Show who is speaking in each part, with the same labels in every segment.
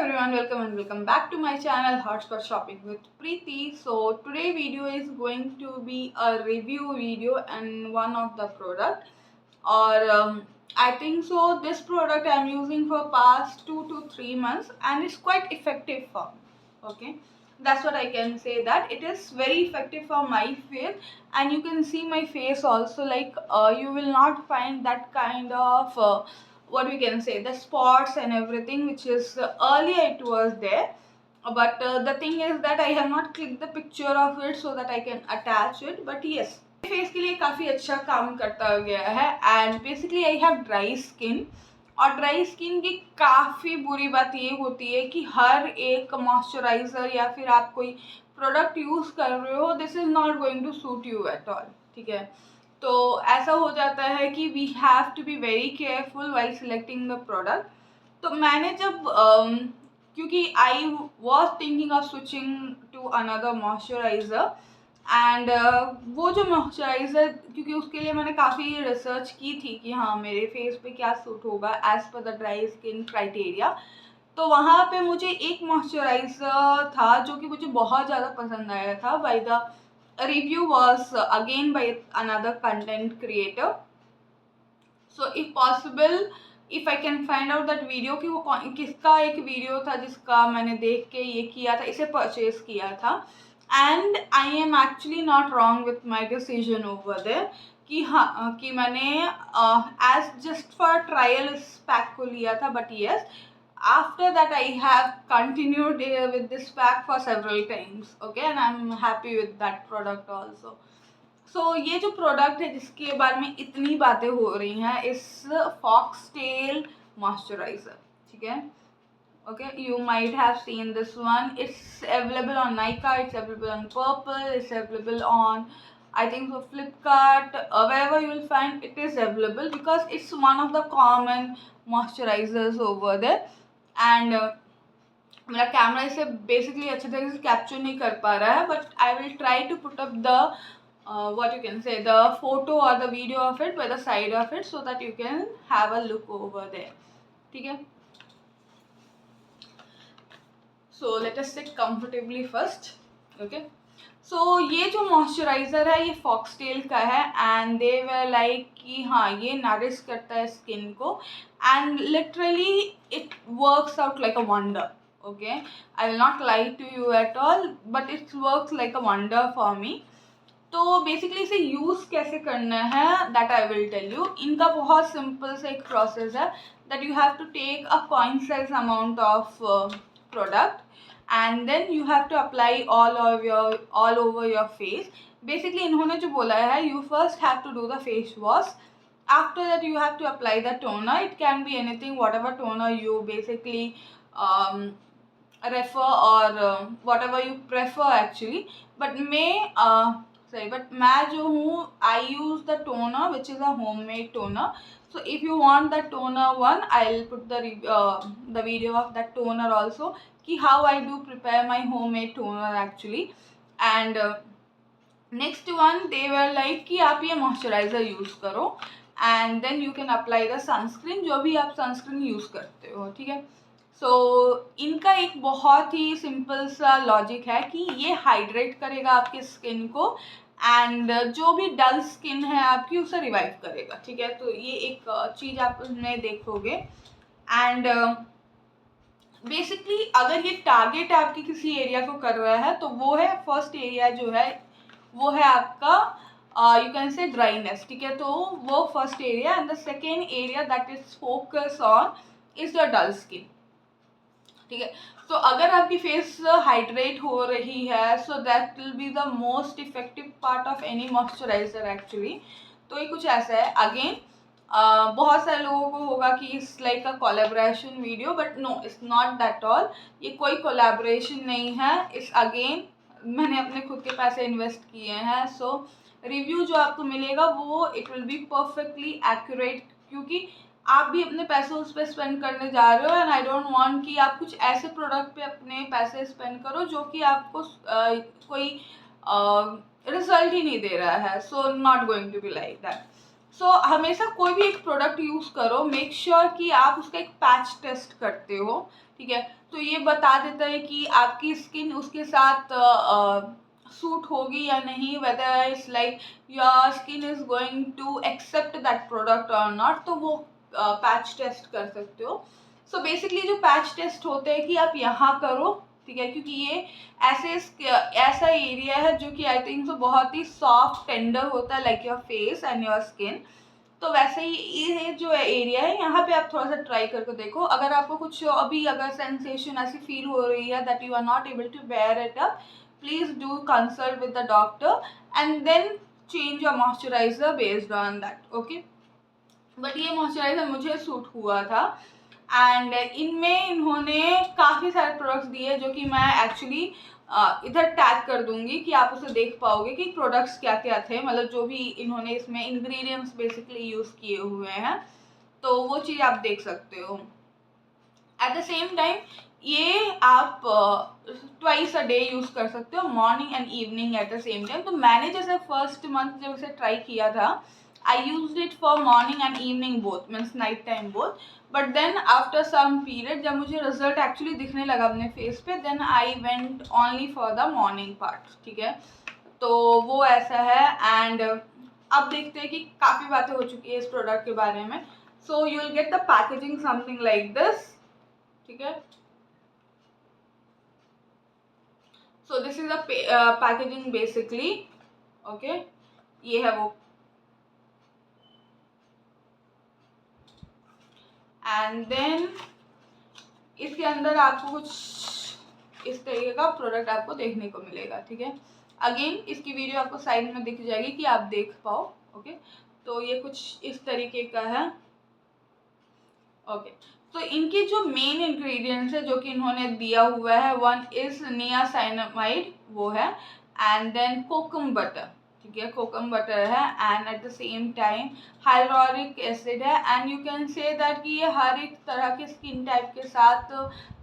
Speaker 1: everyone, welcome and welcome back to my channel Hotspot Shopping with Preeti. So today video is going to be a review video and one of the product or I think so this product I'm using for past 2 to 3 months and it's quite effective for me. Okay, that's what I can say, that it is very effective for my face, and you can see my face also, like you will not find that kind of what we can say, the spots and everything, which is earlier it was there, but the thing is that I have not clicked the picture of it so that I can attach it, but yes, face के लिए काफ़ी अच्छा काम करता गया है. And basically I have dry skin, और dry skin की काफ़ी बुरी बात ये होती है कि हर एक मॉइस्चराइज़र या फिर आप कोई प्रोडक्ट यूज़ कर रहे हो, this is not going to suit you at all. ठीक है, तो ऐसा हो जाता है कि we have to be very careful while selecting the product. तो मैंने जब क्योंकि I was thinking of switching to another moisturiser, and वो जो मॉइस्चराइज़र, क्योंकि उसके लिए मैंने काफ़ी रिसर्च की थी कि हाँ मेरे फेस पे क्या सूट होगा as per the dry skin criteria. तो वहाँ पे मुझे एक मॉइस्चराइज़र था जो कि मुझे बहुत ज़्यादा पसंद आया था. By the review was again by another content creator. So if possible, if I can find out that video कि वो किसका एक वीडियो था जिसका मैंने देख के ये किया था, इसे परचेज़ किया था. And I am actually not wrong with my decision over there कि हाँ कि मैंने एज जस्ट फॉर ट्रायल इस पैक को लिया था. But yes, after that I have continued with this pack for several times. Okay, and I'm happy with that product also. So ये जो प्रोडक्ट है जिसके बारे में इतनी बातें हो रही हैं, इस फॉक्सटेल मॉइस्चराइज़र. ठीक है, okay, you might have seen this one. It's available on Nykaa, it's available on Purple, it's available on I think so Flipkart, wherever you will find it is available, because it's one of the common moisturizers over there. And मेरा camera इसे basically अच्छे तरीके से capture नहीं कर पा रहा है, but I will try to put up the what you can say, the photo or the video of it by the side of it so that you can have a look over there. ठीक है, so let us sit comfortably first. Okay, so ये जो moisturiser है ये foxtail का है, and they were like कि हाँ ये नरिश करता है स्किन को, and literally it works out like a wonder. Okay, I will not lie to you at all, but it's works like a wonder for me. तो basically इसे use कैसे करना है that I will tell you. इनका बहुत simple सा एक process है, that you have to take a coin size amount of product and then you have to apply all over your face. Basically इन्होंने जो बोला है, you first have to do the face wash. After that you have to apply the toner. It can be anything, whatever toner you basically refer or whatever you prefer actually. But मैं जो हूँ, I use the toner which is a homemade toner. So if you want the toner one, I'll put the video of that toner also, कि how I do prepare my homemade toner actually. And next one they were like कि आप ये moisturizer use करो and then you can apply the sunscreen, जो भी आप sunscreen use करते हो. ठीक है, so इनका एक बहुत ही सिंपल सा लॉजिक है कि ये हाइड्रेट करेगा आपके स्किन को, एंड जो भी डल स्किन है आपकी उसे रिवाइव करेगा. ठीक है, तो ये एक चीज़ आप उसमें देखोगे. एंड बेसिकली अगर ये टारगेट आपकी किसी एरिया को कर रहा है तो वो है फर्स्ट एरिया जो है वो है आपका यू कैन से ड्राइनेस. ठीक है, तो वो first area, and the second area that is focus on is your dull skin. ठीक है, तो अगर आपकी फेस हाइड्रेट हो रही है, so that will be the most effective part of any moisturiser actually. तो ये कुछ ऐसा है. अगेन बहुत सारे लोगों को होगा कि it's like a collaboration video, but no, it's not that all. ये कोई कोलैबोरेशन नहीं है. इट्स अगेन मैंने अपने खुद के पैसे इन्वेस्ट किए हैं. सो रिव्यू जो आपको मिलेगा वो it will be perfectly accurate, क्योंकि आप भी अपने पैसे उस पर स्पेंड करने जा रहे हो, एंड आई डोंट वांट कि आप कुछ ऐसे प्रोडक्ट पे अपने पैसे स्पेंड करो जो कि आपको कोई रिजल्ट ही नहीं दे रहा है. So not going to be like that. So हमेशा कोई भी एक प्रोडक्ट यूज़ करो, मेक श्योर कि आप उसका एक पैच टेस्ट करते हो, ठीक है। तो ये बता देता है कि आपकी स्किन उसके साथ सूट होगी या नहीं, whether it's like your skin is going to accept that product और नॉट, तो वो पैच टेस्ट कर सकते हो। सो बेसिकली जो पैच टेस्ट होते हैं कि आप यहाँ करो, ठीक है, क्योंकि ये ऐसा एरिया है जो कि आई थिंक तो बहुत ही सॉफ्ट टेंडर होता है, like your face and your skin. तो वैसे ही ये जो एरिया है यहाँ पे आप थोड़ा सा ट्राई करके देखो। अगर आपको कुछ अभी अगर सेंसेशन ऐसी फील हो रही है that you are not able to bear it up, please do consult with the doctor and then change your moisturiser based on that, okay. But ये मॉइस्चराइजर मुझे सूट हुआ था एंड इनमें इन्होंने काफ़ी सारे प्रोडक्ट्स दिए जो कि मैं एक्चुअली इधर टैग कर दूंगी कि आप उसे देख पाओगे कि प्रोडक्ट्स क्या क्या थे, मतलब जो भी इन्होंने इसमें इंग्रेडिएंट्स बेसिकली यूज़ किए हुए हैं, तो वो चीज़ आप देख सकते हो। एट द सेम टाइम ये आप ट्वाइस अ डे यूज़ कर सकते हो, morning and evening eight the same time. तो मैंने जैसे फर्स्ट मंथ जब इसे ट्राई किया था, I use it for morning and evening both, means night time both. But then after some period जब मुझे रिजल्ट एक्चुअली दिखने लगा अपने फेस पे, then I went only for the morning part, ठीक है। तो वो ऐसा है एंड अब देखते हैं कि काफ़ी बातें हो चुकी है इस प्रोडक्ट के बारे में। So you will get the packaging something like this, ठीक है। So this is a packaging basically, okay. ये है वो, एंड देन इसके अंदर आपको कुछ इस तरीके का प्रोडक्ट आपको देखने को मिलेगा, ठीक है। अगेन इसकी वीडियो आपको साइड में दिख जाएगी कि आप देख पाओ, ओके। तो ये कुछ इस तरीके का है, ओके। तो इनके जो मेन इंग्रेडिएंट्स है जो कि इन्होंने दिया हुआ है, वन इज नियासिनामाइड, वो है, एंड देन कोकम बटर, ठीक है, कोकम बटर है, and at the same time hyaluronic acid है, and you can say that कि ये हर एक तरह के स्किन टाइप के साथ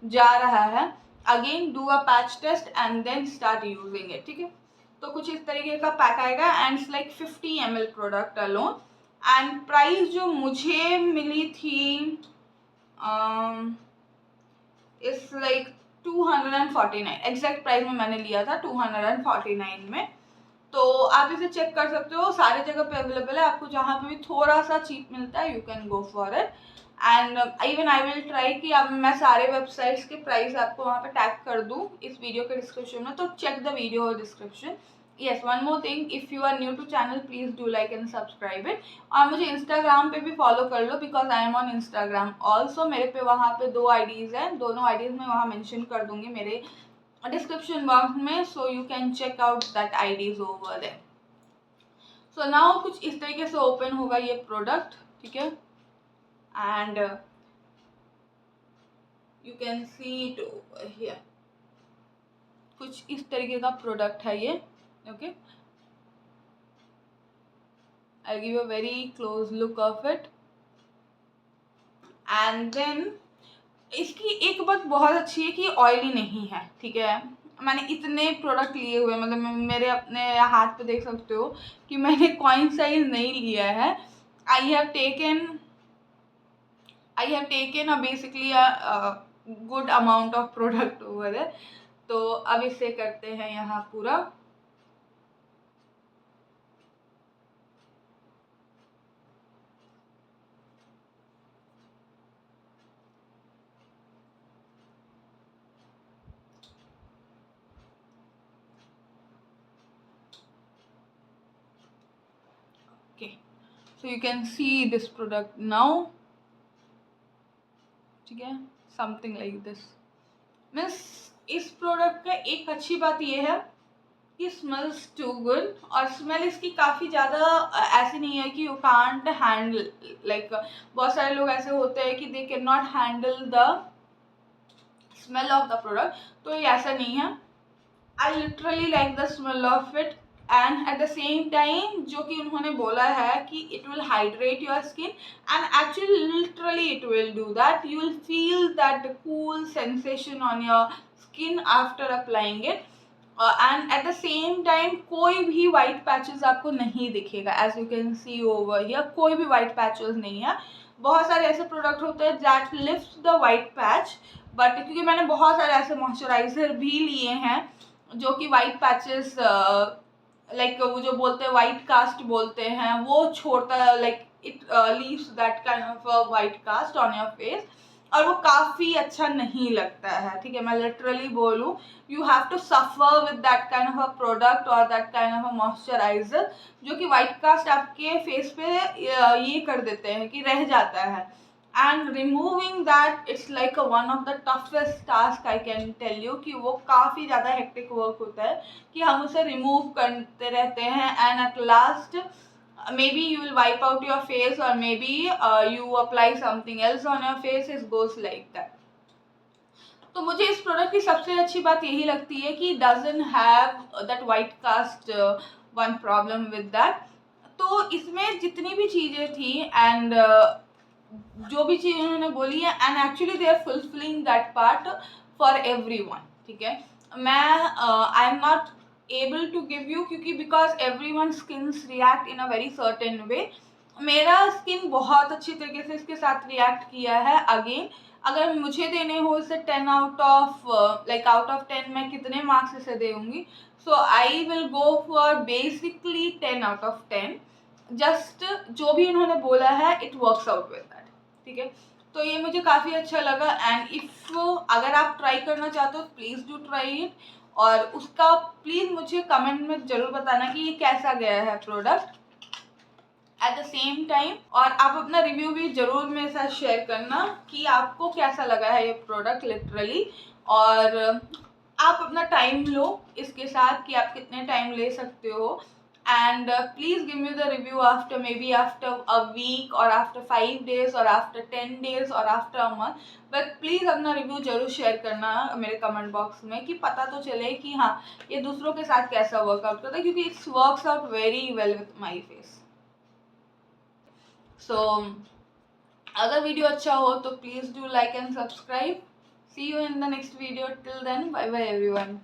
Speaker 1: जा रहा है। Again do a patch test and then start using it, ठीक है। तो कुछ इस तरीके का पैक आएगा and it's like 50 ml product alone. And price जो मुझे मिली थी इट्स लाइक 249, एग्जैक्ट प्राइस में मैंने लिया था 249 में। तो आप इसे चेक कर सकते हो, सारे जगह पे अवेलेबल है, आपको जहाँ पे भी थोड़ा सा चीप मिलता है you can go for it. And even I will try कि अब मैं सारे वेबसाइट्स के प्राइस आपको वहाँ पे टैग कर दूँ इस वीडियो के डिस्क्रिप्शन में, तो check the video description. Yes, one more thing, if you are new to channel please do like and subscribe it. और मुझे इंस्टाग्राम पे भी फॉलो कर लो because I am on Instagram also. मेरे पे वहाँ पे 2 आईडीज़ हैं, दोनों आईडीज़ मैं वहाँ मेंशन कर दूँगी मेरे डिस्क्रिप्शन बॉक्स में, so you can check out that IDs over there. So now कुछ इस तरीके से ओपन होगा ये प्रोडक्ट, ठीक है, and you can see it over here. कुछ इस तरीके का प्रोडक्ट है ये, okay. I give a very close look of it and then इसकी एक बात बहुत अच्छी है कि ऑयली नहीं है, ठीक है। मैंने इतने प्रोडक्ट लिए हुए, मतलब मेरे अपने हाथ पे देख सकते हो कि मैंने कॉइन साइज नहीं लिया है। I have taken basically good amount of product over है। तो अब इसे करते हैं यहाँ पूरा, okay. So you can see this product now, ठीक है, समथिंग लाइक दिस। मीन्स इस प्रोडक्ट का एक अच्छी बात ये है कि स्मेल्स टू गुड, और स्मेल इसकी काफ़ी ज़्यादा ऐसी नहीं है कि यू कांट हैंडल, लाइक बहुत सारे लोग ऐसे होते हैं कि they can not handle the smell of the product, तो ये ऐसा नहीं है। I literally like the smell of it, and at the same time जो कि उन्होंने बोला है कि it will hydrate your skin, and actually literally it will do that, you will feel that cool sensation on your skin after applying it. And at the same time कोई भी white patches आपको नहीं दिखेगा, as you can see over here कोई भी white patches नहीं है। बहुत सारे ऐसे प्रोडक्ट होते हैं that lift the white patch, but क्योंकि मैंने बहुत सारे ऐसे मॉइस्चराइजर भी लिए हैं जो कि वाइट पैचेस लाइक वो जो बोलते हैं वाइट कास्ट बोलते हैं वो छोड़ता है, like it leaves that kind of white cast on your face, और वो काफ़ी अच्छा नहीं लगता है। ठीक है, मैं लिटरली बोलूँ, you have to suffer with that kind of a product और that kind of a moisturiser जो कि वाइट कास्ट आपके फेस पे ये कर देते हैं कि रह जाता है। And removing that it's like one of the toughest task, I can tell you कि वो काफ़ी ज़्यादा हेक्टिक वर्क होता है कि हम उसे रिमूव करते रहते हैं, and at last maybe you will wipe out your face or maybe you apply something else on your face, it goes like that. तो मुझे इस प्रोडक्ट की सबसे अच्छी बात यही लगती है कि doesn't have that white cast one problem with that. तो इसमें जितनी भी चीज़ें थी एंड जो भी चीज़ें उन्होंने बोली है, and actually they are fulfilling that part for everyone. ठीक है, मैं I am not able to give you क्योंकि because everyone skins react in a very certain way। मेरा स्किन बहुत अच्छी तरीके से इसके साथ रिएक्ट किया है। अगेन अगर मुझे देने हो इसे 10 out of like out of 10 मैं कितने मार्क्स इसे दूंगी, so I will go for basically 10 out of 10। Just जो भी उन्होंने बोला है it works out with that. ठीक है, तो ये मुझे काफ़ी अच्छा लगा, एंड इफ़ अगर आप ट्राई करना चाहते हो प्लीज़ डू ट्राई इट, और उसका प्लीज़ मुझे कमेंट में ज़रूर बताना कि ये कैसा गया है product at the same time. और आप अपना रिव्यू भी ज़रूर मेरे साथ शेयर करना कि आपको कैसा लगा है ये प्रोडक्ट लिटरली, और आप अपना टाइम लो इसके साथ कि आप कितने टाइम ले सकते हो, and please give me the review after maybe after a week or after 5 days or after 10 days or after a month, but please अपना रिव्यू जरूर शेयर करना मेरे कमेंट बॉक्स में कि पता तो चले कि हाँ ये दूसरों के साथ कैसा वर्कआउट करता है, क्योंकि it's works out very well with my face. So अगर वीडियो अच्छा हो तो please do like and subscribe. See you in the next video, till then bye bye everyone.